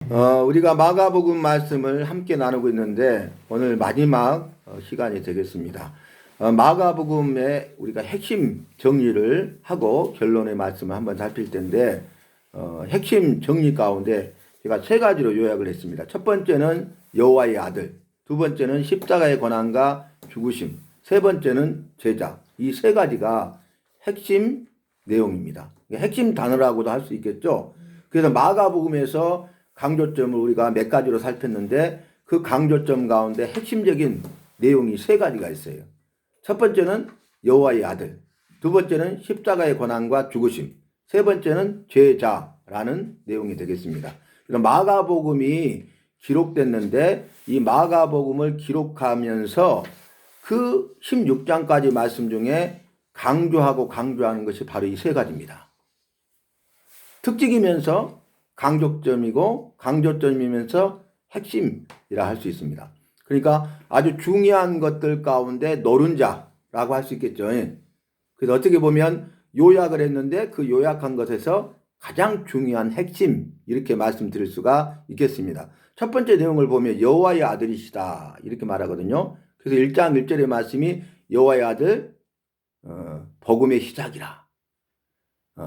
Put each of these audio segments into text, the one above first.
우리가 마가복음 말씀을 함께 나누고 있는데 오늘 마지막 시간이 되겠습니다. 마가복음의 우리가 핵심 정리를 하고 결론의 말씀을 한번 살필 텐데 핵심 정리 가운데 제가 세 가지로 요약을 했습니다. 첫 번째는 여호와의 아들, 두 번째는 십자가의 고난과 죽으심, 세 번째는 제자. 이 세 가지가 핵심 내용입니다. 핵심 단어라고도 할 수 있겠죠. 그래서 마가복음에서 강조점을 우리가 몇 가지로 살폈는데 그 강조점 가운데 핵심적인 내용이 세 가지가 있어요. 첫 번째는 여호와의 아들, 두 번째는 십자가의 고난과 죽으심, 세 번째는 제자라는 내용이 되겠습니다. 그래서 마가복음이 기록됐는데 이 마가복음을 기록하면서 그 16장까지 말씀 중에 강조하는 것이 바로 이 세 가지입니다. 특징이면서 강조점이고 강조점이면서 핵심이라 할 수 있습니다. 그러니까 아주 중요한 것들 가운데 노른자라고 할 수 있겠죠. 그래서 어떻게 보면 요약을 했는데 그 요약한 것에서 가장 중요한 핵심 이렇게 말씀드릴 수가 있겠습니다. 첫 번째 내용을 보면 여호와의 아들이시다 이렇게 말하거든요. 그래서 1장 1절의 말씀이 여호와의 아들 복음의 시작이라.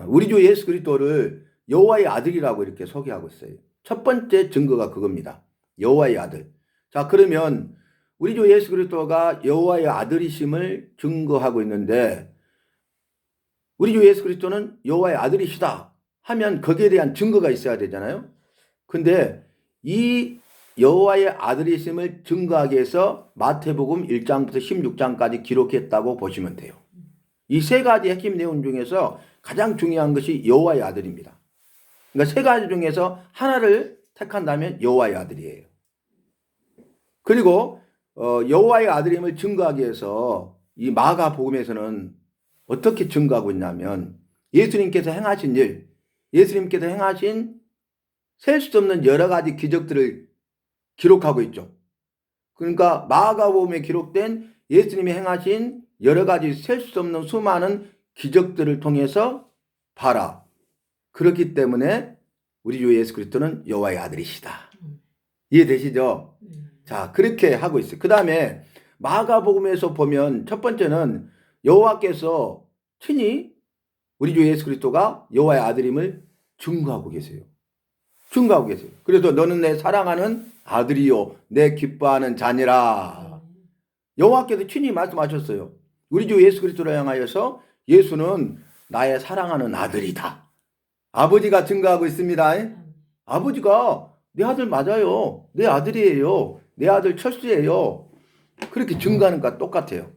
우리 주 예수 그리스도를 여호와의 아들이라고 이렇게 소개하고 있어요. 첫 번째 증거가 그겁니다. 여호와의 아들. 자, 그러면 우리 주 예수 그리스도가 여호와의 아들이심을 증거하고 있는데 우리 주 예수 그리스도는 여호와의 아들이시다 하면 거기에 대한 증거가 있어야 되잖아요. 근데 이 여호와의 아들이심을 증거하기 위해서 마태복음 1장부터 16장까지 기록했다고 보시면 돼요. 이 세 가지 핵심 내용 중에서 가장 중요한 것이 여호와의 아들입니다. 그러니까 세 가지 중에서 하나를 택한다면 여호와의 아들이에요. 그리고 여호와의 아들임을 증거하기 위해서 이 마가복음에서는 어떻게 증거하고 있냐면 예수님께서 행하신 일, 예수님께서 행하신 셀 수 없는 여러 가지 기적들을 기록하고 있죠. 그러니까 마가복음에 기록된 예수님이 행하신 여러 가지 셀 수 없는 수많은 기적들을 통해서 봐라. 그렇기 때문에 우리 주 예수 그리스도는 여호와의 아들이시다. 이해되시죠? 자, 그렇게 하고 있어요. 그 다음에 마가복음에서 보면 첫 번째는 여호와께서 친히 우리 주 예수 그리스도가 여호와의 아들임을 증거하고 계세요. 증거하고 계세요. 그래서 너는 내 사랑하는 아들이요 내 기뻐하는 자니라. 여호와께서 친히 말씀하셨어요. 우리 주 예수 그리스도를 향하여서 예수는 나의 사랑하는 아들이다. 아버지가 증거하고 있습니다. 아버지가 내 아들 맞아요. 내 아들이에요. 내 아들 철수예요. 그렇게 증거하는 것과 똑같아요.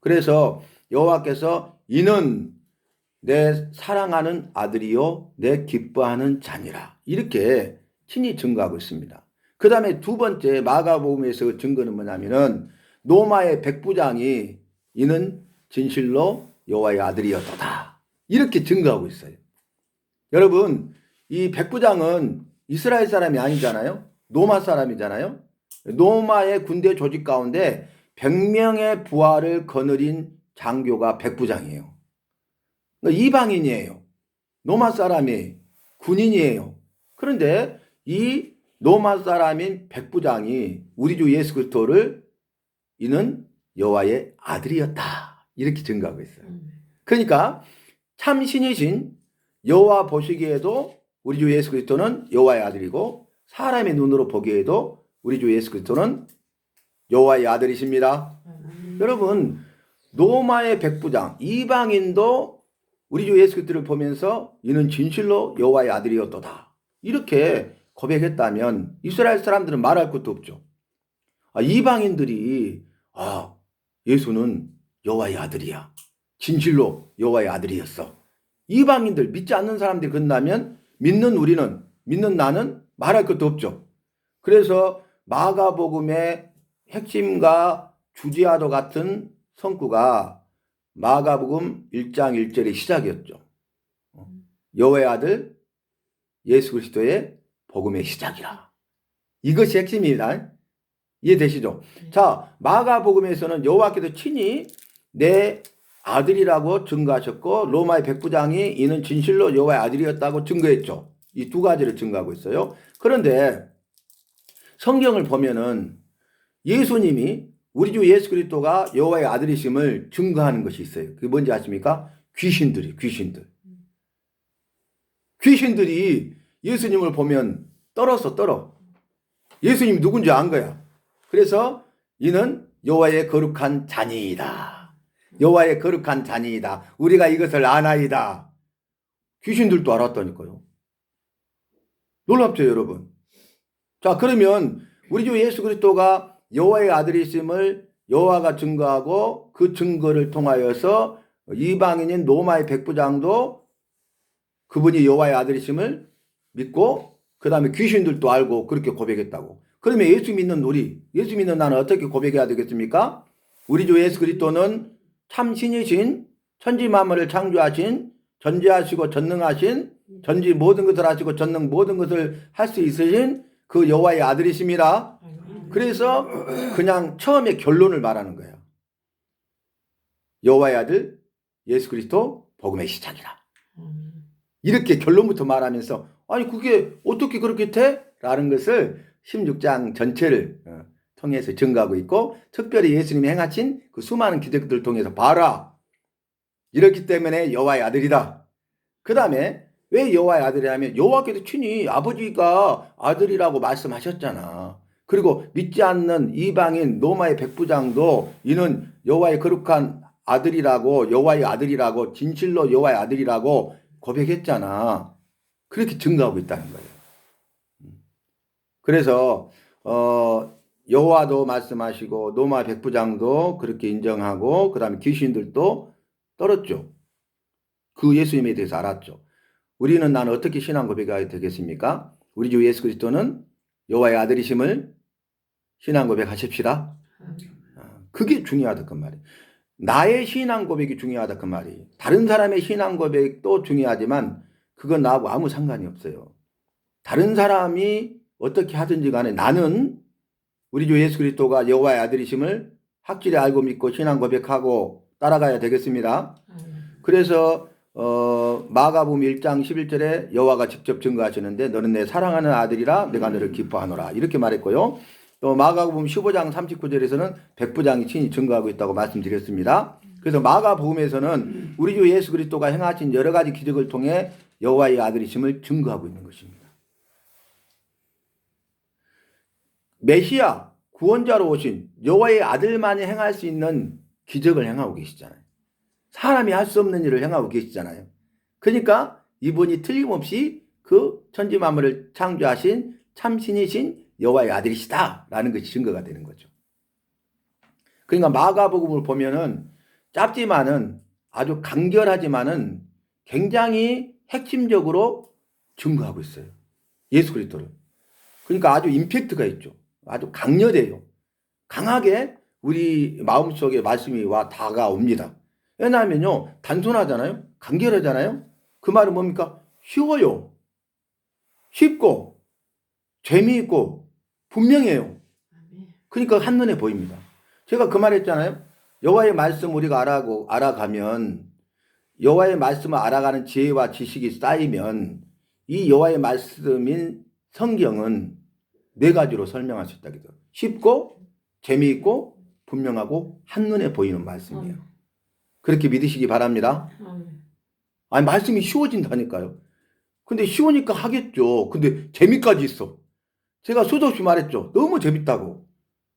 그래서 여호와께서 이는 내 사랑하는 아들이요 내 기뻐하는 자니라. 이렇게 친히 증거하고 있습니다. 그 다음에 두 번째 마가복음에서 증거는 뭐냐면은 노마의 백부장이 이는 진실로 여호와의 아들이었다. 이렇게 증거하고 있어요. 여러분, 이 백부장은 이스라엘 사람이 아니잖아요. 로마 사람이잖아요. 로마의 군대 조직 가운데 100명의 부하를 거느린 장교가 백부장이에요. 그러니까 이방인이에요. 로마 사람이 군인이에요. 그런데 이 로마 사람인 백부장이 우리 주 예수 그리스도를 이는 여호와의 아들이었다. 이렇게 증거하고 있어요. 그러니까 참 신이신 여호와 보시기에도 우리 주 예수 그리스도는 여호와의 아들이고 사람의 눈으로 보기에도 우리 주 예수 그리스도는 여호와의 아들이십니다. 여러분, 로마의 백부장 이방인도 우리 주 예수 그리스도를 보면서 이는 진실로 여호와의 아들이었도다. 이렇게 고백했다면 이스라엘 사람들은 말할 것도 없죠. 이방인들이 예수는 여호와의 아들이야. 진실로 여호와의 아들이었어. 이방인들 믿지 않는 사람들이 그런다면 믿는 우리는 믿는 나는 말할 것도 없죠. 그래서 마가복음의 핵심과 주제와도 같은 성구가 마가복음 1장 1절의 시작이었죠. 여호와의 아들 예수 그리스도의 복음의 시작이라. 이것이 핵심입니다. 이해되시죠? 자, 마가복음에서는 여호와께서 친히 내 아들이라고 증거하셨고 로마의 백부장이 이는 진실로 여호와의 아들이었다고 증거했죠. 이 두 가지를 증거하고 있어요. 그런데 성경을 보면은 예수님이 우리 주 예수 그리스도가 여호와의 아들이심을 증거하는 것이 있어요. 그게 뭔지 아십니까? 귀신들이 예수님을 보면 떨어. 예수님이 누군지 안 거야. 그래서 이는 여호와의 거룩한 자니이다. 여호와의 거룩한 자니이다. 우리가 이것을 아나이다. 귀신들도 알았다니까요. 놀랍죠, 여러분? 자, 그러면 우리 주 예수 그리스도가 여호와의 아들이심을 여호와가 증거하고 그 증거를 통하여서 이방인인 로마의 백부장도 그분이 여호와의 아들이심을 믿고 그 다음에 귀신들도 알고 그렇게 고백했다고. 그러면 예수 믿는 예수 믿는 나는 어떻게 고백해야 되겠습니까? 우리 주 예수 그리스도는 참 신이신 천지 만물을 창조하신 전지하시고 전능하신 전지 모든 것을 하시고 전능 모든 것을 할 수 있으신 그 여호와의 아들이심이라. 그래서 그냥 처음에 결론을 말하는 거예요. 여호와의 아들 예수 그리스도 복음의 시작이라. 이렇게 결론부터 말하면서 아니 그게 어떻게 그렇게 돼? 라는 것을 16장 전체를 통해서 증거하고 있고 특별히 예수님이 행하신 그 수많은 기적들을 통해서 봐라. 이렇기 때문에 여호와의 아들이다. 그 다음에 왜 여호와의 아들이라면 여호와께서 친히 아버지가 아들이라고 말씀하셨잖아. 그리고 믿지 않는 이방인 로마의 백부장도 이는 여호와의 거룩한 아들이라고 여호와의 아들이라고 진실로 여호와의 아들이라고 고백했잖아. 그렇게 증거하고 있다는 거예요. 그래서 여호와도 말씀하시고 로마 백부장도 그렇게 인정하고 그 다음에 귀신들도 떨었죠. 그 예수님에 대해서 알았죠. 우리는 나는 어떻게 신앙 고백하게 되겠습니까? 우리 주 예수 그리스도는 여호와의 아들이심을 신앙 고백하십시다. 그게 중요하다 그 말이에요. 나의 신앙 고백이 중요하다 그 말이에요. 다른 사람의 신앙 고백도 중요하지만 그건 나하고 아무 상관이 없어요. 다른 사람이 어떻게 하든지 간에 나는 우리 주 예수 그리스도가 여호와의 아들이심을 확실히 알고 믿고 신앙 고백하고 따라가야 되겠습니다. 그래서 마가복음 1장 11절에 여호와가 직접 증거하시는데 너는 내 사랑하는 아들이라 내가 너를 기뻐하노라 이렇게 말했고요. 또 마가복음 15장 39절에서는 백부장이 친히 증거하고 있다고 말씀드렸습니다. 그래서 마가복음에서는 우리 주 예수 그리스도가 행하신 여러 가지 기적을 통해 여호와의 아들이심을 증거하고 있는 것입니다. 메시아 구원자로 오신 여호와의 아들만이 행할 수 있는 기적을 행하고 계시잖아요. 사람이 할 수 없는 일을 행하고 계시잖아요. 그러니까 이분이 틀림없이 그 천지 만물을 창조하신 참신이신 여호와의 아들이시다라는 것이 증거가 되는 거죠. 그러니까 마가복음을 보면은 짧지만은 아주 간결하지만은 굉장히 핵심적으로 증거하고 있어요. 예수 그리스도를. 그러니까 아주 임팩트가 있죠. 아주 강렬해요. 강하게 우리 마음속에 말씀이 와 다가옵니다. 왜냐하면요 단순하잖아요. 간결하잖아요. 그 말은 뭡니까? 쉬워요. 쉽고 재미있고 분명해요. 그러니까 한눈에 보입니다. 제가 그 말 했잖아요. 여호와의 말씀 우리가 알아가면 여호와의 말씀을 알아가는 지혜와 지식이 쌓이면 이 여호와의 말씀인 성경은 4가지로 설명할 수 있다. 쉽고 재미있고 분명하고 한눈에 보이는 말씀이에요. 그렇게 믿으시기 바랍니다. 아니 말씀이 쉬워진다니까요. 근데 쉬우니까 하겠죠. 근데 재미까지 있어. 제가 수도 없이 말했죠. 너무 재밌다고.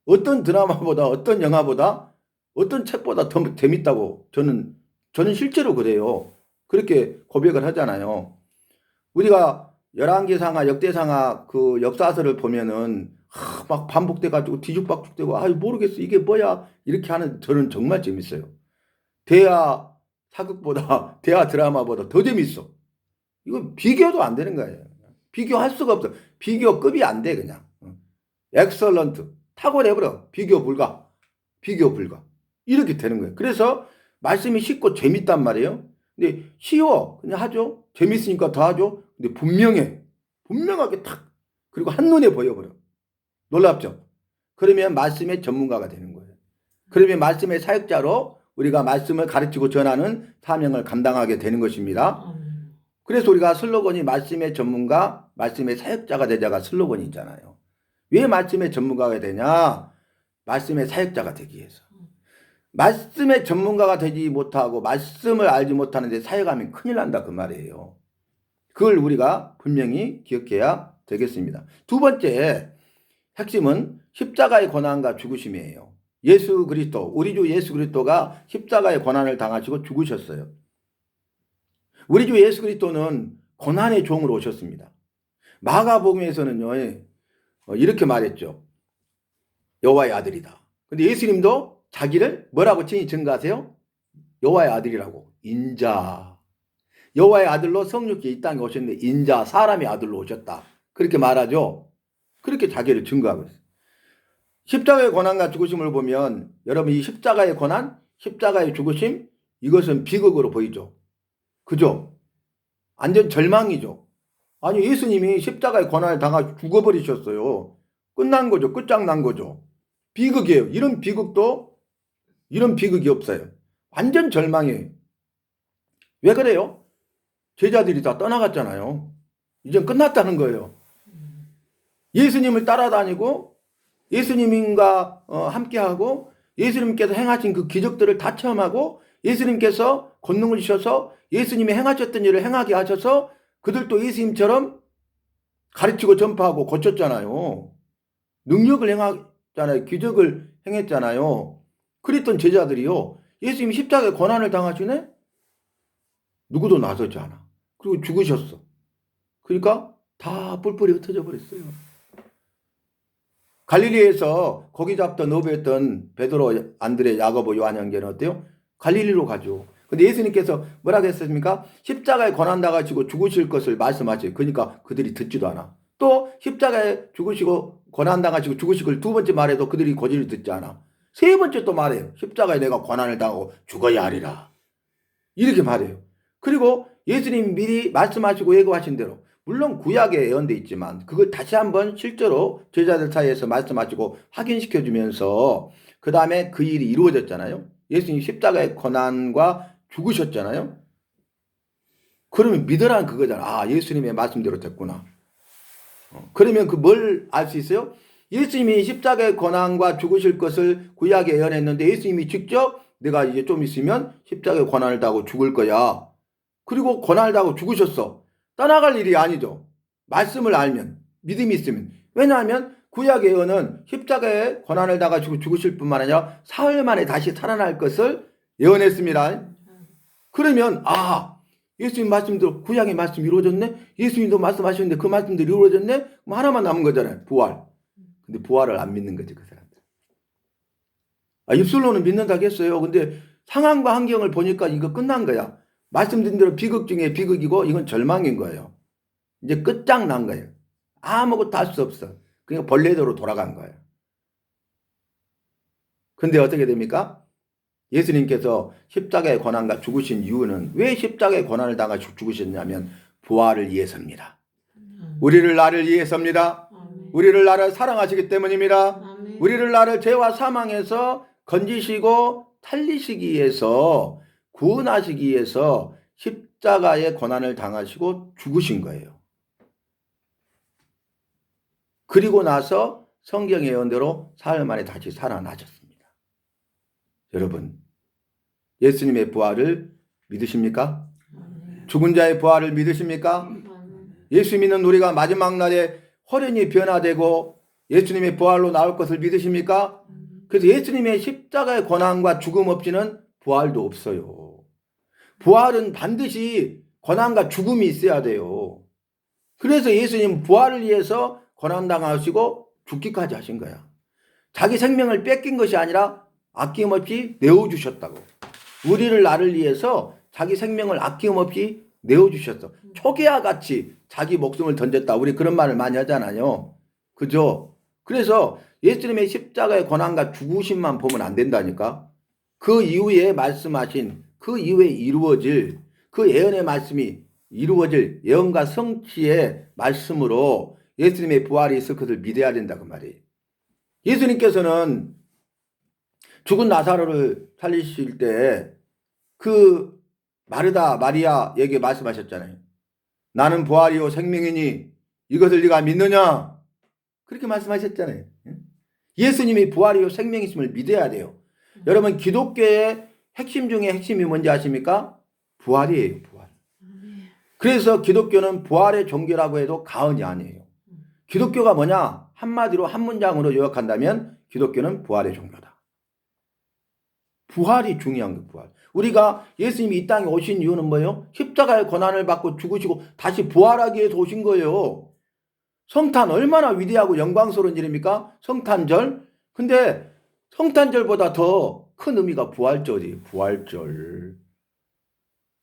어떤 드라마보다 어떤 영화보다 어떤 책보다 더 재밌다고 저는 실제로 그래요. 그렇게 고백을 하잖아요. 우리가 열왕기상하 역대상하 그 역사서를 보면은 막 반복돼가지고 뒤죽박죽되고 모르겠어 이게 뭐야 이렇게 하는 저는 정말 재밌어요. 대하 사극보다 대하 드라마보다 더 재밌어. 이거 비교도 안 되는 거예요. 비교할 수가 없어. 비교급이 안 돼 그냥. 엑설런트 탁월해버려. 비교 불가. 이렇게 되는 거예요. 그래서 말씀이 쉽고 재밌단 말이에요. 근데 쉬워 그냥 하죠. 재밌으니까 더 하죠. 근데 분명하게 탁 그리고 한눈에 보여버려. 놀랍죠? 그러면 말씀의 전문가가 되는 거예요. 그러면 말씀의 사역자로 우리가 말씀을 가르치고 전하는 사명을 감당하게 되는 것입니다. 그래서 우리가 슬로건이 말씀의 전문가, 말씀의 사역자가 되자가 슬로건이 있잖아요. 왜 말씀의 전문가가 되냐? 말씀의 사역자가 되기 위해서. 말씀의 전문가가 되지 못하고 말씀을 알지 못하는데 사역하면 큰일 난다 그 말이에요. 그걸 우리가 분명히 기억해야 되겠습니다. 두 번째 핵심은 십자가의 고난과 죽으심이에요. 예수 그리스도, 우리 주 예수 그리스도가 십자가의 고난을 당하시고 죽으셨어요. 우리 주 예수 그리스도는 고난의 종으로 오셨습니다. 마가복음에서는요 이렇게 말했죠. 여호와의 아들이다. 근데 예수님도 자기를 뭐라고 친히 증거하세요? 여호와의 아들이라고. 인자. 여호와의 아들로 성육기 이 땅에 오셨는데 인자, 사람의 아들로 오셨다. 그렇게 말하죠. 그렇게 자기를 증거하고 있어요. 십자가의 고난과 죽으심을 보면 여러분 이 십자가의 고난, 십자가의 죽으심 이것은 비극으로 보이죠. 그죠? 완전 절망이죠. 아니 예수님이 십자가의 고난을 당하고 죽어버리셨어요. 끝난 거죠. 끝장난 거죠. 비극이에요. 이런 비극이 없어요. 완전 절망이에요. 왜 그래요? 제자들이 다 떠나갔잖아요. 이젠 끝났다는 거예요. 예수님을 따라다니고 예수님과 함께하고 예수님께서 행하신 그 기적들을 다 체험하고 예수님께서 권능을 주셔서 예수님이 행하셨던 일을 행하게 하셔서 그들도 예수님처럼 가르치고 전파하고 고쳤잖아요. 능력을 행했잖아요. 기적을 행했잖아요. 그랬던 제자들이요. 예수님이 십자가에 고난을 당하시네? 누구도 나서지 않아. 그리고 죽으셨어. 그러니까 다 뿔뿔이 흩어져 버렸어요. 갈릴리에서 고기 잡던 어부였던 베드로, 안드레, 야고보, 요한 형제는 어때요? 갈릴리로 가죠. 근데 예수님께서 뭐라고 했습니까? 십자가에 고난 당하시고 죽으실 것을 말씀하셔요. 그러니까 그들이 듣지도 않아. 또 십자가에 죽으시고 고난 당하시고 죽으실 걸 두 번째 말해도 그들이 고지를 듣지 않아. 세 번째 또 말해요. 십자가에 내가 고난을 당하고 죽어야 하리라. 이렇게 말해요. 그리고 예수님 미리 말씀하시고 예고하신 대로 물론 구약에 예언돼 있지만 그걸 다시 한번 실제로 제자들 사이에서 말씀하시고 확인시켜 주면서 그 다음에 그 일이 이루어졌잖아요. 예수님 십자가의 고난과 죽으셨잖아요. 그러면 믿으라는 그거잖아. 아, 예수님의 말씀대로 됐구나. 그러면 그 뭘 알 수 있어요? 예수님이 십자가의 고난과 죽으실 것을 구약에 예언했는데 예수님이 직접 내가 이제 좀 있으면 십자가의 고난을 당하고 죽을 거야. 그리고 고난을 당하고 죽으셨어. 떠나갈 일이 아니죠. 말씀을 알면, 믿음이 있으면. 왜냐하면 구약의 예언은 십자가의 고난을 당하시고 죽으실 뿐만 아니라 사흘 만에 다시 살아날 것을 예언했습니다. 그러면 아, 예수님 말씀대로 구약의 말씀이 이루어졌네? 예수님도 말씀하셨는데 그 말씀대로 이루어졌네? 그럼 하나만 남은 거잖아요. 부활. 근데 부활을 안 믿는 거지 그 사람들. 아, 입술로는 믿는다고 했어요. 근데 상황과 환경을 보니까 이거 끝난 거야. 말씀드린 대로 비극 중에 비극이고 이건 절망인 거예요. 이제 끝장난 거예요. 아무것도 할 수 없어. 그러니까 본래대로 돌아간 거예요. 근데 어떻게 됩니까? 예수님께서 십자가의 고난과 죽으신 이유는 왜 십자가의 고난을 당하시고 죽으셨냐면 부활을 위해서입니다. 우리를 나를 위해서입니다. 우리를 나를 사랑하시기 때문입니다. 우리를 나를 죄와 사망에서 건지시고 살리시기 위해서 구원하시기 위해서 십자가의 고난을 당하시고 죽으신 거예요. 그리고 나서 성경의 예언대로 사흘 만에 다시 살아나셨습니다. 여러분, 예수님의 부활을 믿으십니까? 죽은 자의 부활을 믿으십니까? 예수 믿는 우리가 마지막 날에 홀연히 변화되고 예수님의 부활로 나올 것을 믿으십니까? 그래서 예수님의 십자가의 고난과 죽음 없이는 부활도 없어요. 부활은 반드시 고난과 죽음이 있어야 돼요. 그래서 예수님 부활을 위해서 고난당하시고 죽기까지 하신 거야. 자기 생명을 뺏긴 것이 아니라 아낌없이 내어주셨다고. 우리를 나를 위해서 자기 생명을 아낌없이 내어주셨어. 초기와 같이 자기 목숨을 던졌다. 우리 그런 말을 많이 하잖아요. 그죠? 그래서 예수님의 십자가의 고난과 죽으심만 보면 안 된다니까. 그 이후에 말씀하신 그 이후에 이루어질 그 예언의 말씀이 이루어질 예언과 성취의 말씀으로 예수님의 부활이 있을 것을 믿어야 된다 그 말이에요. 예수님께서는 죽은 나사로를 살리실 때 그 마르다 마리아에게 말씀하셨잖아요. 나는 부활이요 생명이니 이것을 네가 믿느냐? 그렇게 말씀하셨잖아요. 예수님이 부활이요 생명이심을 믿어야 돼요. 여러분 기독교의 핵심 중에 핵심이 뭔지 아십니까? 부활이에요. 부활. 그래서 기독교는 부활의 종교라고 해도 과언이 아니에요. 기독교가 뭐냐? 한마디로 한 문장으로 요약한다면 기독교는 부활의 종교다. 부활이 중요한 거예요. 부활. 우리가 예수님이 이 땅에 오신 이유는 뭐예요? 십자가의 고난을 받고 죽으시고 다시 부활하기 위해서 오신 거예요. 성탄 얼마나 위대하고 영광스러운 일입니까? 성탄절. 근데 성탄절보다 더 큰 의미가 부활절이에요. 부활절.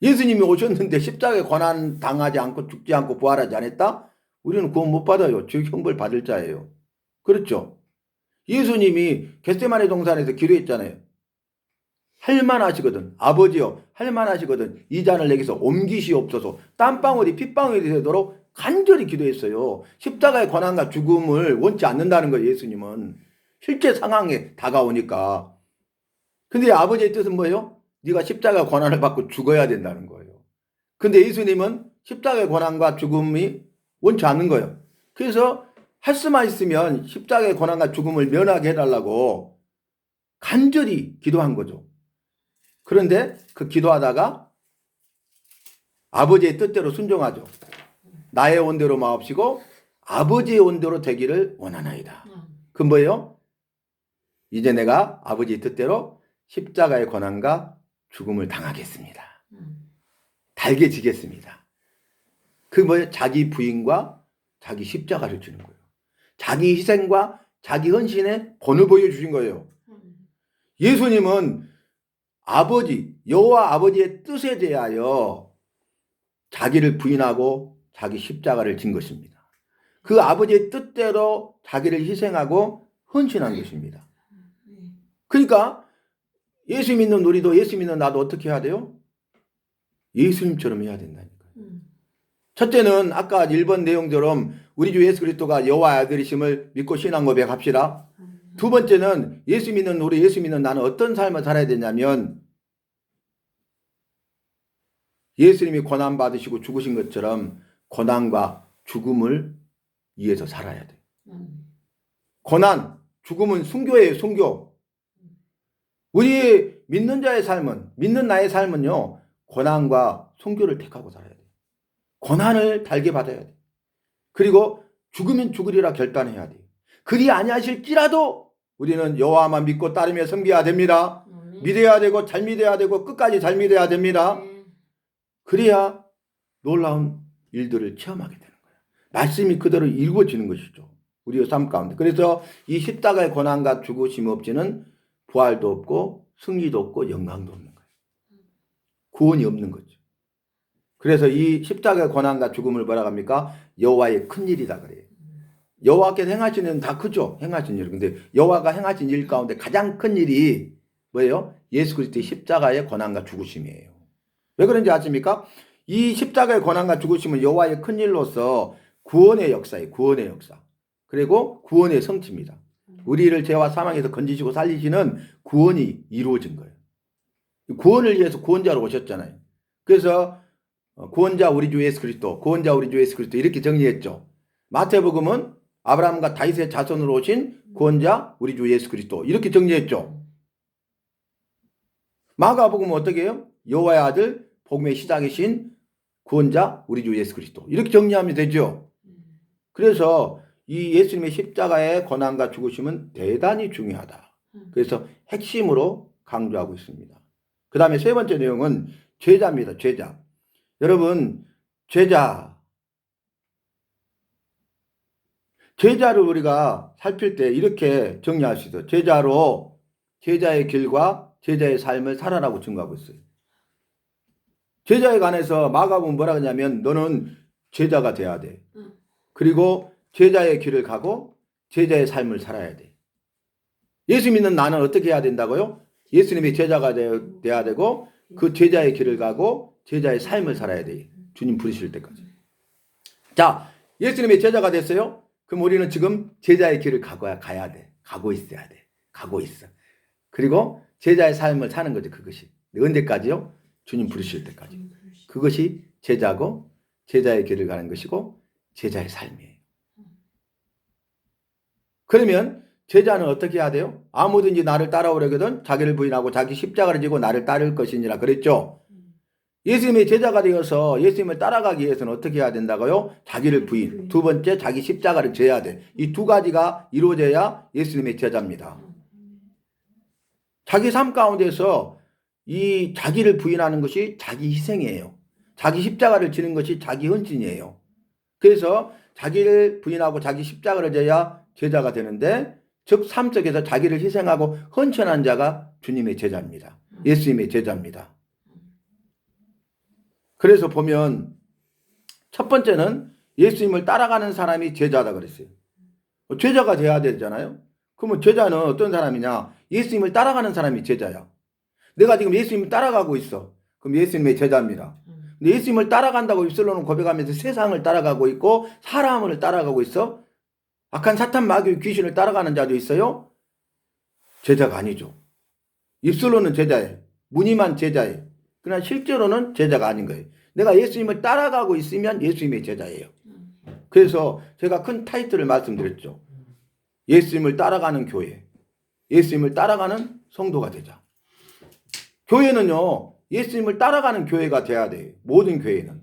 예수님이 오셨는데 십자가에 고난 당하지 않고 죽지 않고 부활하지 않았다? 우리는 구원 못 받아요. 형벌 받을 자예요. 그렇죠? 예수님이 겟세마네 동산에서 기도했잖아요. 할만하시거든. 아버지여 할만하시거든. 이 잔을 내게서 옮기시옵소서. 땀방울이 핏방울이 되도록 간절히 기도했어요. 십자가의 고난과 죽음을 원치 않는다는 거예요. 예수님은. 실제 상황에 다가오니까. 근데 아버지의 뜻은 뭐예요? 네가 십자가 고난을 받고 죽어야 된다는 거예요. 근데 예수님은 십자가의 고난과 죽음이 원치 않는 거예요. 그래서 할 수만 있으면 십자가의 고난과 죽음을 면하게 해달라고 간절히 기도한 거죠. 그런데 그 기도하다가 아버지의 뜻대로 순종하죠. 나의 원대로 마옵시고 아버지의 원대로 되기를 원하나이다. 그건 뭐예요? 이제 내가 아버지의 뜻대로 십자가의 고난과 죽음을 당하겠습니다. 달게 지겠습니다. 그 뭐예요? 자기 부인과 자기 십자가를 주는 거예요. 자기 희생과 자기 헌신의 본을 보여주신 거예요. 예수님은 아버지, 여호와 아버지의 뜻에 대하여 자기를 부인하고 자기 십자가를 진 것입니다. 그 아버지의 뜻대로 자기를 희생하고 헌신한 것입니다. 그러니까 예수 믿는 우리도 예수 믿는 나도 어떻게 해야 돼요? 예수님처럼 해야 된다니까요. 첫째는 아까 1번 내용처럼 우리 주 예수 그리스도가 여호와의 아들이심을 믿고 신앙 고백합시다. 두 번째는 예수 믿는 우리 예수 믿는 나는 어떤 삶을 살아야 되냐면 예수님이 고난 받으시고 죽으신 것처럼 고난과 죽음을 위해서 살아야 돼. 고난, 죽음은 순교예요. 순교. 우리 믿는 자의 삶은 믿는 나의 삶은요. 고난과 순교를 택하고 살아야 돼. 고난을 달게 받아야 돼. 그리고 죽으면 죽으리라 결단해야 돼. 그리 아니하실지라도 우리는 여호와만 믿고 따르며 섬겨야 됩니다. 믿어야 되고 잘 믿어야 되고 끝까지 잘 믿어야 됩니다. 그래야 놀라운 일들을 체험하게 되는 거예요. 말씀이 그대로 이루어지는 것이죠. 우리의 삶 가운데. 그래서 이 십자가의 고난과 죽으심 없이는 부활도 없고 승리도 없고 영광도 없는 거예요. 구원이 없는 거죠. 그래서 이 십자가의 고난과 죽음을 뭐라고 합니까? 여호와의 큰 일이다 그래요. 여호와께서 행하신 일은 다 크죠. 행하신 일. 근데 여호와가 행하신 일 가운데 가장 큰 일이 뭐예요? 예수 그리스도의 십자가의 고난과 죽으심이에요. 왜 그런지 아십니까? 이 십자가의 고난과 죽으심은 여호와의 큰 일로서 구원의 역사예요. 구원의 역사. 그리고 구원의 성취입니다. 우리를 죄와 사망에서 건지시고 살리시는 구원이 이루어진 거예요. 구원을 위해서 구원자로 오셨잖아요. 그래서 구원자 우리 주 예수 그리스도, 구원자 우리 주 예수 그리스도 이렇게 정리했죠. 마태복음은 아브라함과 다윗의 자손으로 오신 구원자 우리 주 예수 그리스도 이렇게 정리했죠. 마가복음은 어떻게 해요? 여호와의 아들 복음의 시작이신 구원자 우리 주 예수 그리스도 이렇게 정리하면 되죠. 그래서 이 예수님의 십자가의 고난과 죽으심은 대단히 중요하다. 그래서 핵심으로 강조하고 있습니다. 그 다음에 세 번째 내용은 제자입니다. 제자. 여러분 제자를 우리가 살필 때 이렇게 정리할 수 있어요. 제자로 제자의 길과 제자의 삶을 살아라고 증거하고 있어요. 제자에 관해서 마가복음은 뭐라 하냐면 너는 제자가 돼야 돼. 그리고 제자의 길을 가고 제자의 삶을 살아야 돼. 예수 믿는 나는 어떻게 해야 된다고요? 예수님이 제자가 돼야 되고 그 제자의 길을 가고 제자의 삶을 살아야 돼. 주님 부르실 때까지. 자, 예수님이 제자가 됐어요? 그럼 우리는 지금 제자의 길을 가야 돼. 가고 있어야 돼. 가고 있어. 그리고 제자의 삶을 사는 거죠. 그것이. 언제까지요? 주님 부르실 때까지. 그것이 제자고 제자의 길을 가는 것이고 제자의 삶이에요. 그러면 제자는 어떻게 해야 돼요? 아무든지 나를 따라오려거든 자기를 부인하고 자기 십자가를 지고 나를 따를 것이니라 그랬죠. 예수님의 제자가 되어서 예수님을 따라가기 위해서는 어떻게 해야 된다고요? 자기를 부인. 두 번째, 자기 십자가를 져야 돼. 이 두 가지가 이루어져야 예수님의 제자입니다. 자기 삶 가운데서 이 자기를 부인하는 것이 자기 희생이에요. 자기 십자가를 지는 것이 자기 헌신이에요. 그래서 자기를 부인하고 자기 십자가를 져야 제자가 되는데, 즉 삶 속에서 자기를 희생하고 헌신한 자가 주님의 제자입니다. 예수님의 제자입니다. 그래서 보면 첫 번째는 예수님을 따라가는 사람이 제자다 그랬어요. 제자가 돼야 되잖아요. 그러면 제자는 어떤 사람이냐? 예수님을 따라가는 사람이 제자야. 내가 지금 예수님을 따라가고 있어. 그럼 예수님의 제자입니다. 근데 예수님을 따라간다고 입술로는 고백하면서 세상을 따라가고 있고 사람을 따라가고 있어. 악한 사탄 마귀 귀신을 따라가는 자도 있어요. 제자가 아니죠. 입술로는 제자예요. 무늬만 제자예요. 그러나 실제로는 제자가 아닌 거예요. 내가 예수님을 따라가고 있으면 예수님의 제자예요. 그래서 제가 큰 타이틀을 말씀드렸죠. 예수님을 따라가는 교회, 예수님을 따라가는 성도가 되자. 교회는요, 예수님을 따라가는 교회가 돼야 돼요. 모든 교회는.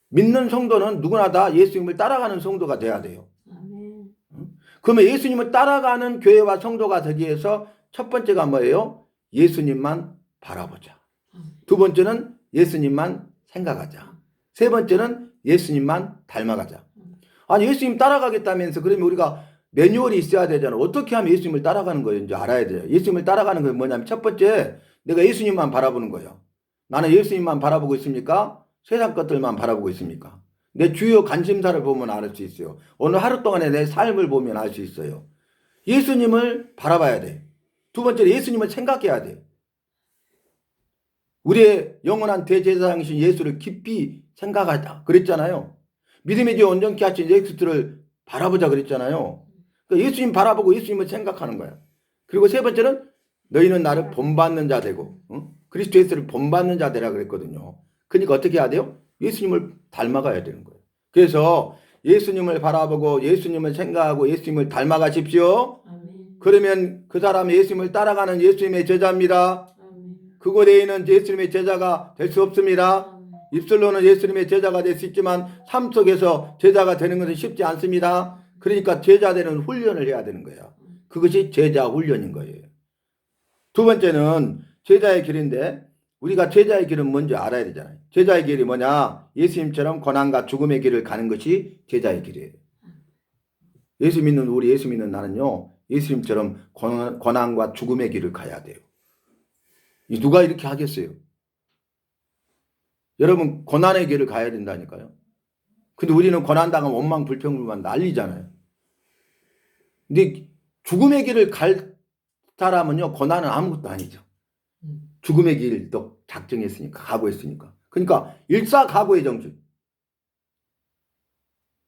믿는 성도는 누구나 다 예수님을 따라가는 성도가 돼야 돼요. 그러면 예수님을 따라가는 교회와 성도가 되기 위해서 첫 번째가 뭐예요? 예수님만 바라보자. 두 번째는 예수님만 생각하자. 세 번째는 예수님만 닮아가자. 아니 예수님 따라가겠다면서 그러면 우리가 매뉴얼이 있어야 되잖아. 어떻게 하면 예수님을 따라가는 거인지 알아야 돼요. 예수님을 따라가는 건 뭐냐면 첫 번째 내가 예수님만 바라보는 거예요. 나는 예수님만 바라보고 있습니까? 세상 것들만 바라보고 있습니까? 내 주요 관심사를 보면 알 수 있어요. 오늘 하루 동안의 내 삶을 보면 알 수 있어요. 예수님을 바라봐야 돼. 두 번째로 예수님을 생각해야 돼. 우리의 영원한 대제사장이신 예수를 깊이 생각하자 그랬잖아요. 믿음의 주 온전케 하신 예수를 바라보자 그랬잖아요. 그러니까 예수님 바라보고 예수님을 생각하는 거야. 그리고 세 번째는 너희는 나를 본받는 자 되고 그리스도 예수를 본받는 자 되라 그랬거든요. 그러니까 어떻게 해야 돼요? 예수님을 닮아가야 되는 거예요. 그래서 예수님을 바라보고 예수님을 생각하고 예수님을 닮아가십시오. 그러면 그 사람이 예수님을 따라가는 예수님의 제자입니다. 그곳 외에는 예수님의 제자가 될 수 없습니다. 입술로는 예수님의 제자가 될 수 있지만 삶 속에서 제자가 되는 것은 쉽지 않습니다. 그러니까 제자 되는 훈련을 해야 되는 거예요. 그것이 제자 훈련인 거예요. 두 번째는 제자의 길인데 우리가 제자의 길은 뭔지 알아야 되잖아요. 제자의 길이 뭐냐? 예수님처럼 고난과 죽음의 길을 가는 것이 제자의 길이에요. 예수 믿는 나는요. 예수님처럼 고난과 죽음의 길을 가야 돼요. 누가 이렇게 하겠어요? 여러분 고난의 길을 가야 된다니까요. 근데 우리는 고난당하면 원망 불평불만 난리잖아요. 근데 죽음의 길을 갈 사람은요. 고난은 아무것도 아니죠. 죽음의 길도 작정했으니까 각오했으니까. 그러니까 일사각오의 정신.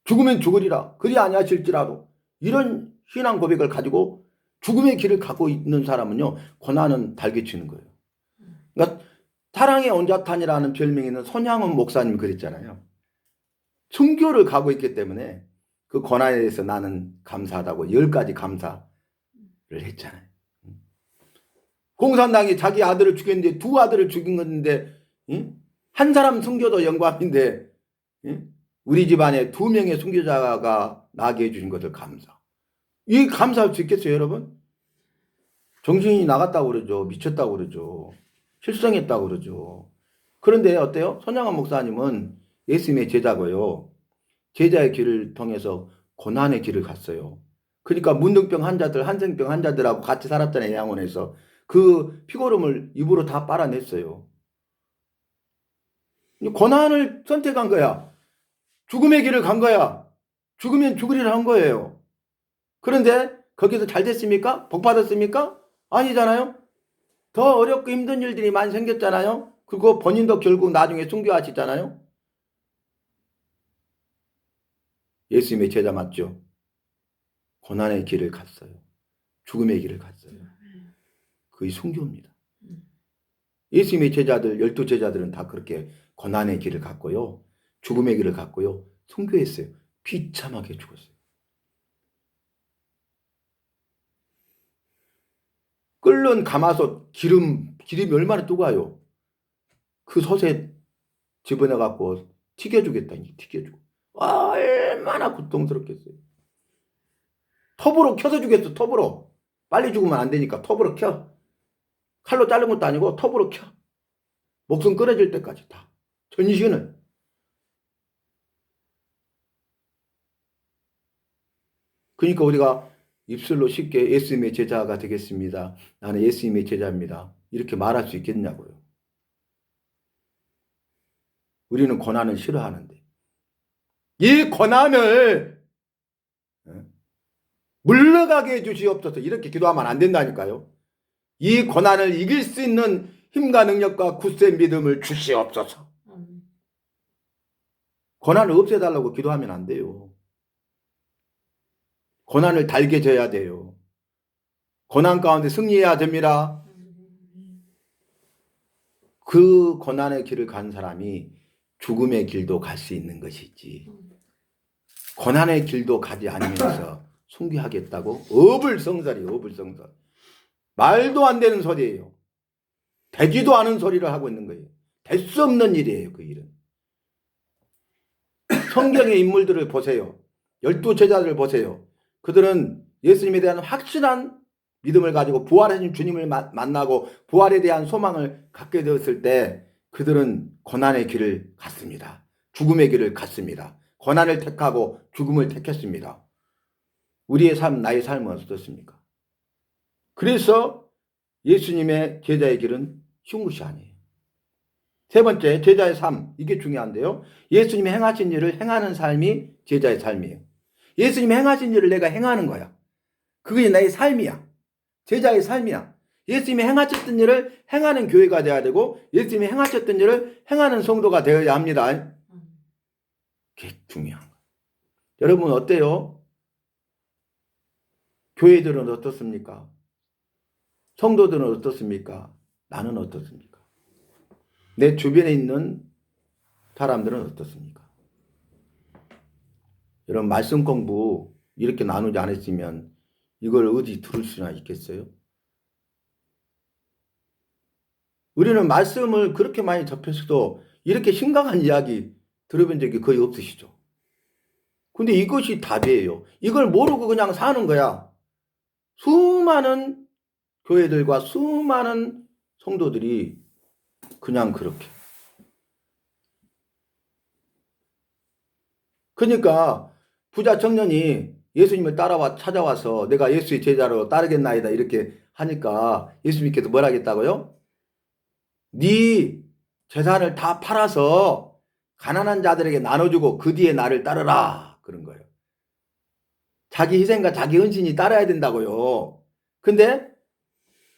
죽으면 죽으리라. 그리 아니하실지라도 이런 신앙 고백을 가지고 죽음의 길을 가고 있는 사람은요. 고난은 달개치는 거예요. 그러니까 사랑의 온자탄이라는 별명이 있는 손양원 목사님 그랬잖아요. 순교를 가고 있기 때문에 그 고난에 대해서 나는 감사하다고 10가지 감사를 했잖아요. 공산당이 자기 아들을 죽였는데 두 아들을 죽인 건데 한 사람 순교도 영광인데 우리 집안에 2명의 순교자가 나게 해주신 것을 감사. 이 감사할 수 있겠어요 여러분? 정신이 나갔다고 그러죠. 미쳤다고 그러죠. 실성했다고 그러죠. 그런데 어때요? 손양원 목사님은 예수님의 제자고요. 제자의 길을 통해서 고난의 길을 갔어요. 그러니까 문둥병 환자들, 한센병 환자들하고 같이 살았잖아요. 양원에서. 그 피고름을 입으로 다 빨아냈어요. 고난을 선택한 거야. 죽음의 길을 간 거야. 죽으면 죽으리라 한 거예요. 그런데 거기서 잘 됐습니까? 복 받았습니까? 아니잖아요. 더 어렵고 힘든 일들이 많이 생겼잖아요. 그리고 본인도 결국 나중에 순교하시잖아요. 예수님의 제자 맞죠? 고난의 길을 갔어요. 죽음의 길을 갔어요. 그게 순교입니다. 예수님의 제자들, 12제자들은 다 그렇게 고난의 길을 갔고요. 죽음의 길을 갔고요. 순교했어요. 비참하게 죽었어요. 끓는 가마솥 기름이 얼마나 뜨거워요. 그 솥에 집어넣어갖고 튀겨주겠다. 튀겨주고. 얼마나 고통스럽겠어요. 톱으로 켜서 주겠어. 톱으로. 빨리 죽으면 안 되니까 톱으로 켜. 칼로 자른 것도 아니고 톱으로 켜. 목숨 끊어질 때까지 다. 전신을. 그러니까 우리가 입술로 쉽게 예수님의 제자가 되겠습니다. 나는 예수님의 제자입니다. 이렇게 말할 수 있겠냐고요. 우리는 고난을 싫어하는데 이 고난을 물러가게 해주시옵소서. 이렇게 기도하면 안 된다니까요. 이 고난을 이길 수 있는 힘과 능력과 굳센 믿음을 주시옵소서. 고난을 없애달라고 기도하면 안 돼요. 고난을 달게 져야 돼요. 고난 가운데 승리해야 됩니다. 그 고난의 길을 간 사람이 죽음의 길도 갈 수 있는 것이지. 고난의 길도 가지 않으면서 순교하겠다고? 어불성설이에요. 어불성설. 말도 안 되는 소리예요. 되지도 않은 소리를 하고 있는 거예요. 될 수 없는 일이에요. 그 일은. 성경의 인물들을 보세요. 12제자들을 보세요. 그들은 예수님에 대한 확실한 믿음을 가지고 부활하신 주님을 만나고 부활에 대한 소망을 갖게 되었을 때 그들은 고난의 길을 갔습니다. 죽음의 길을 갔습니다. 고난을 택하고 죽음을 택했습니다. 우리의 삶, 나의 삶은 어떻습니까? 그래서 예수님의 제자의 길은 쉬운 것이 아니에요. 세 번째, 제자의 삶. 이게 중요한데요. 예수님이 행하신 일을 행하는 삶이 제자의 삶이에요. 예수님이 행하신 일을 내가 행하는 거야. 그게 나의 삶이야. 제자의 삶이야. 예수님이 행하셨던 일을 행하는 교회가 되어야 되고 예수님이 행하셨던 일을 행하는 성도가 되어야 합니다. 그게 중요한 거예요. 여러분 어때요? 교회들은 어떻습니까? 성도들은 어떻습니까? 나는 어떻습니까? 내 주변에 있는 사람들은 어떻습니까? 여러분 말씀 공부 이렇게 나누지 않았으면 이걸 어디 들을 수나 있겠어요? 우리는 말씀을 그렇게 많이 접했어도 이렇게 심각한 이야기 들어본 적이 거의 없으시죠? 근데 이것이 답이에요. 이걸 모르고 그냥 사는 거야. 수많은 교회들과 수많은 성도들이 그냥 그렇게. 그러니까 부자 청년이 예수님을 찾아와서 내가 예수의 제자로 따르겠나이다 이렇게 하니까 예수님께서 뭐라 하겠다고요? 네 재산을 다 팔아서 가난한 자들에게 나눠주고 그 뒤에 나를 따르라 그런 거예요. 자기 희생과 자기 헌신이 따라야 된다고요. 근데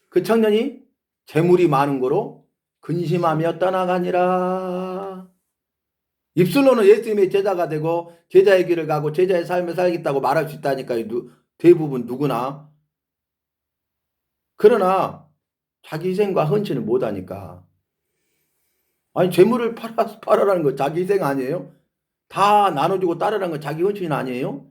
그 청년이 재물이 많은 거로 근심하며 떠나가니라. 입술로는 예수님의 제자가 되고 제자의 길을 가고 제자의 삶을 살겠다고 말할 수 있다니까요. 대부분 누구나. 그러나 자기 희생과 헌신을 못하니까. 아니 재물을 팔아라는 거 자기 희생 아니에요? 다 나눠주고 따르라는 거 자기 헌신 아니에요?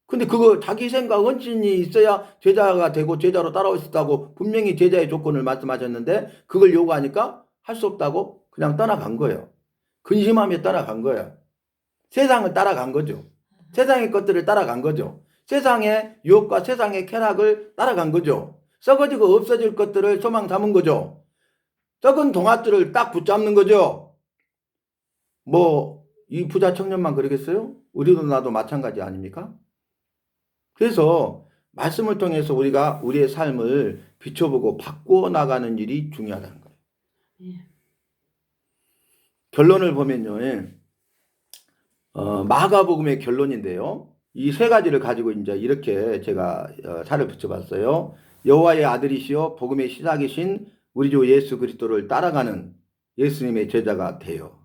근데 그거 자기 희생과 헌신이 있어야 제자가 되고 제자로 따라올 수 있다고 분명히 제자의 조건을 말씀하셨는데 그걸 요구하니까 할 수 없다고 그냥 떠나간 거예요. 근심하며 떠나간 거예요. 세상을 따라간 거죠. 세상의 것들을 따라간 거죠. 세상의 유혹과 세상의 쾌락을 따라간 거죠. 썩어지고 없어질 것들을 소망 삼은 거죠. 썩은 동아줄을 딱 붙잡는 거죠. 뭐 이 부자 청년만 그러겠어요? 우리도 나도 마찬가지 아닙니까? 그래서 말씀을 통해서 우리가 우리의 삶을 비춰보고 바꾸어 나가는 일이 중요하다는 거예요. 결론을 보면요. 마가복음의 결론인데요. 이 세 가지를 가지고 이제 이렇게 제가 살을 붙여봤어요. 여호와의 아들이시요 복음의 시작이신 우리 주 예수 그리스도를 따라가는 예수님의 제자가 돼요.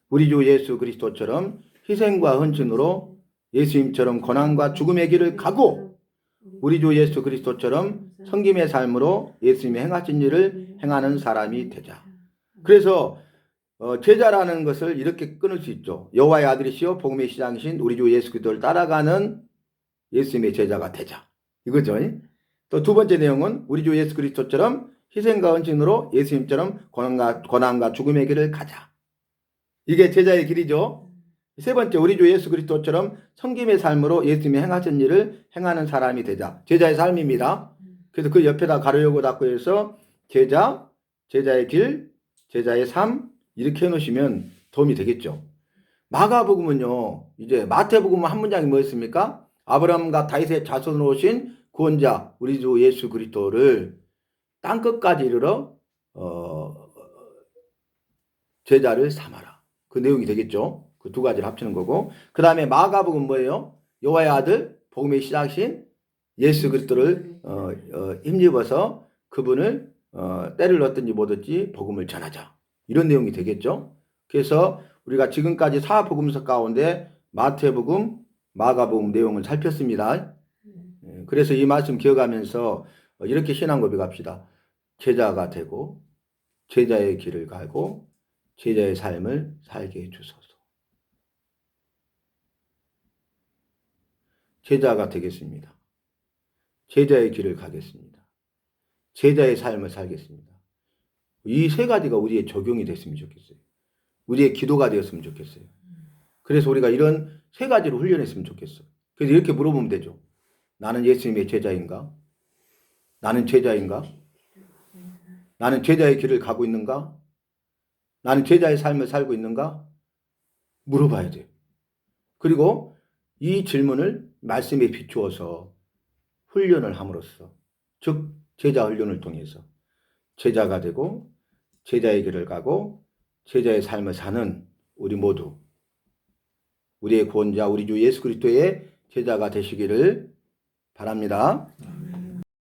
우리 주 예수 그리스도처럼 희생과 헌신으로 예수님처럼 고난과 죽음의 길을 가고 우리 주 예수 그리스도처럼 섬김의 삶으로 예수님이 행하신 일을 행하는 사람이 되자. 그래서 제자라는 것을 이렇게 끊을 수 있죠. 여호와의 아들이시요 복음의 시작이신 우리 주 예수 그리스도를 따라가는 예수님의 제자가 되자. 이거죠. 또 두 번째 내용은 우리 주 예수 그리스도처럼 희생과 헌신으로 예수님처럼 고난과 죽음의 길을 가자. 이게 제자의 길이죠. 세 번째, 우리 주 예수 그리스도처럼 섬김의 삶으로 예수님이 행하신 일을 행하는 사람이 되자. 제자의 삶입니다. 그래서 그 옆에다 가로열고 닫고 해서 제자, 제자의 길, 제자의 삶 이렇게 해놓으시면 도움이 되겠죠. 마가복음은요, 이제 마태복음은 한 문장이 뭐였습니까? 아브라함과 다윗의 자손으로 오신 구원자 우리 주 예수 그리스도를 땅끝까지 이르러 제자를 삼아라. 그 내용이 되겠죠. 그 두 가지를 합치는 거고. 그 다음에 마가복음 뭐예요? 여호와의 아들 복음의 시작신 예수 그리스도를 힘입어서 그분을 때를 얻든지 못 얻든지 복음을 전하자. 이런 내용이 되겠죠. 그래서 우리가 지금까지 사복음서 가운데 마태복음, 마가복음 내용을 살폈습니다. 그래서 이 말씀 기억하면서 이렇게 신앙 고백합시다. 제자가 되고 제자의 길을 가고 제자의 삶을 살게 해주소서. 제자가 되겠습니다. 제자의 길을 가겠습니다. 제자의 삶을 살겠습니다. 이 세 가지가 우리의 적용이 됐으면 좋겠어요. 우리의 기도가 되었으면 좋겠어요. 그래서 우리가 이런 세 가지로 훈련했으면 좋겠어요. 그래서 이렇게 물어보면 되죠. 나는 예수님의 제자인가? 나는 제자인가? 나는 제자의 길을 가고 있는가? 나는 제자의 삶을 살고 있는가? 물어봐야 돼요. 그리고 이 질문을 말씀에 비추어서 훈련을 함으로써, 즉 제자 훈련을 통해서 제자가 되고 제자의 길을 가고 제자의 삶을 사는 우리 모두 우리의 구원자 우리 주 예수 그리스도의 제자가 되시기를 바랍니다.